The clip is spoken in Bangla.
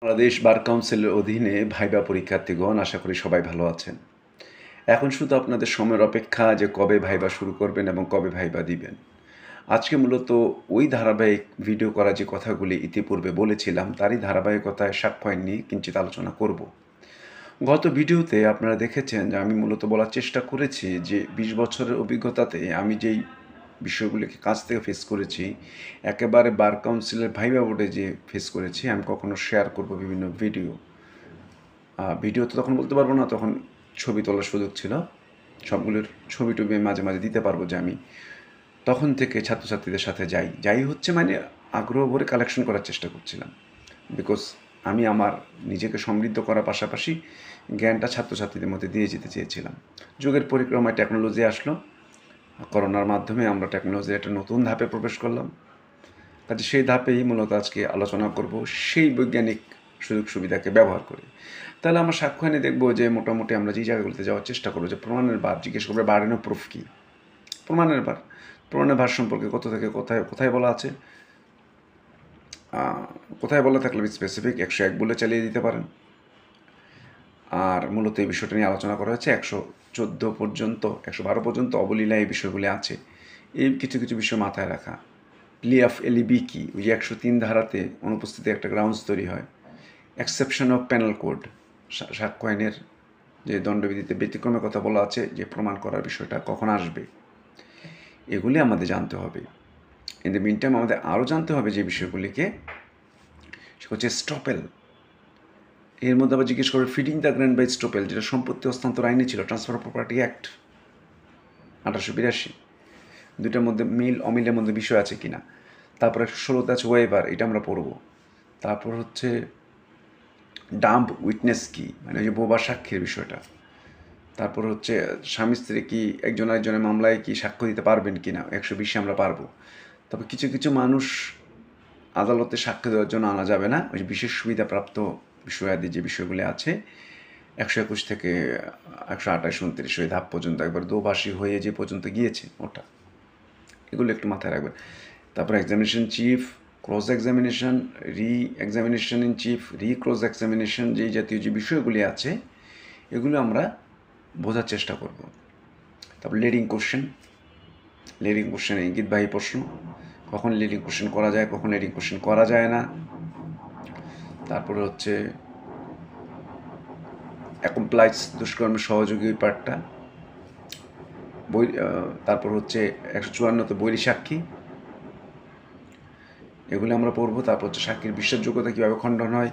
বাংলাদেশ বার কাউন্সিলের অধীনে ভাইবা পরীক্ষার্থীগণ আশা করি সবাই ভালো আছেন। এখন শুধু আপনাদের সময়ের অপেক্ষা যে কবে ভাইবা শুরু করবেন এবং কবে ভাইবা দিবেন। আজকে মূলত ওই ধারাবাহিক ভিডিও করা যে কথাগুলি ইতিপূর্বে বলেছিলাম তারই ধারাবাহিকতায় সাক্ষ্য নিয়ে কিঞ্চিৎ আলোচনা করব। গত ভিডিওতে আপনারা দেখেছেন যে আমি মূলত বলার চেষ্টা করেছি যে ২০ বছরের অভিজ্ঞতাতে আমি যেই বিষয়গুলিকে কাছ থেকে ফেস করেছি, একেবারে বার কাউন্সিলের ভাইবা বোর্ডে যে ফেস করেছি, আমি কখনো শেয়ার করব বিভিন্ন ভিডিও। ভিডিও তো তখন বলতে পারবো না, তখন ছবি তোলার সুযোগ ছিল। সবগুলোর ছবি-টবি আমি মাঝে, মাঝে দিতে পারবো যে আমি তখন থেকে ছাত্রছাত্রীদের সাথে যাই হচ্ছে মানে আগ্রহ ভরে কালেকশন করার চেষ্টা করছিলাম। বিকজ আমি আমার নিজেকে সমৃদ্ধ করার পাশাপাশি জ্ঞানটা ছাত্রছাত্রীদের মধ্যে দিয়ে যেতে চেয়েছিলাম। যুগের পরিক্রমায় টেকনোলজি আসলো। করোনার মাধ্যমে আমরা টেকনোলজির একটা নতুন ধাপে প্রবেশ করলাম। কাজে সেই ধাপেই মূলত আজকে আলোচনা করব সেই বৈজ্ঞানিক সুযোগ সুবিধাকে ব্যবহার করে। তাহলে আমরা সাক্ষ্য এনে দেখব যে মোটামুটি আমরা যেই জায়গাগুলোতে যাওয়ার চেষ্টা করবো যে প্রমাণের ভার জিজ্ঞেস করবে, বাড়ানো প্রুফ কী? প্রমাণের ভার সম্পর্কে কত থেকে কোথায় বলা আছে, কোথায় বলা থাকলে স্পেসিফিক 101 বলে চালিয়ে দিতে পারেন। আর মূলত এই বিষয়টা নিয়ে আলোচনা করা হয়েছে 114 পর্যন্ত, 112 পর্যন্ত অবলীলা এই বিষয়গুলি আছে। এই কিছু কিছু বিষয় মাথায় রাখা। প্লি অফ এলিবি কি, ওই যে 103 ধারাতে অনুপস্থিতি একটা গ্রাউন্ডস তৈরি হয়। এক্সেপশন অফ প্যানেল কোড, সাক্ষ্য আইনের যে দণ্ডবিধিতে ব্যতিক্রমের কথা বলা আছে, যে প্রমাণ করার বিষয়টা কখন আসবে, এগুলি আমাদের জানতে হবে। ইন দ্য মিন টাইম আমাদের আরও জানতে হবে যে বিষয়গুলিকে, সে হচ্ছে স্টপেল। এর মধ্যে আবার জিজ্ঞেস করবে feeding the grant by estoppel, যেটা সম্পত্তি হস্তান্তর আইনে ছিল, ট্রান্সফার অফ প্রপার্টি অ্যাক্ট 1882। দুইটার মধ্যে মিল অমিলের মধ্যে বিষয় আছে কিনা। তারপরে 16তে আছে ওয়েভার, এটা আমরা পড়ব। তারপর হচ্ছে ডাম্প উইটনেস কি, মানে ওই যে বোবা সাক্ষীর বিষয়টা। তারপর হচ্ছে স্বামী স্ত্রী কি একজন আরেকজনের মামলায় কি সাক্ষ্য দিতে পারবেন কি না, 120 আমরা পারবো। তবে কিছু কিছু মানুষ আদালতে সাক্ষ্য দেওয়ার জন্য আনা যাবে না, ওই বিশেষ সুবিধাপ্রাপ্ত বিষয়াদি যে বিষয়গুলি আছে 121 থেকে 128, 29 ওই ধাপ পর্যন্ত একবার দোভাষী হয়ে যে পর্যন্ত গিয়েছে ওটা, এগুলো একটু মাথায় রাখবেন। তারপর examination chief, cross examination, examination in chief, cross examination, যেই জাতীয় যে বিষয়গুলি আছে এগুলো আমরা বোঝার চেষ্টা করব। তারপর লিডিং কোশ্চেন ইঙ্গিতবাহী প্রশ্ন, কখন লিডিং কোশ্চেন করা যায়, কখন লিডিং কোশ্চেন করা যায় না। তারপরে হচ্ছে অ্যাকমপ্লাইজ, দুষ্কর্মের সহযোগী পার্টটা, তারপর হচ্ছে 154তে বৈরী সাক্ষী, এগুলো আমরা পড়বো। তারপর হচ্ছে সাক্ষীর বিশ্বাসযোগ্যতা কীভাবে খণ্ডন হয়,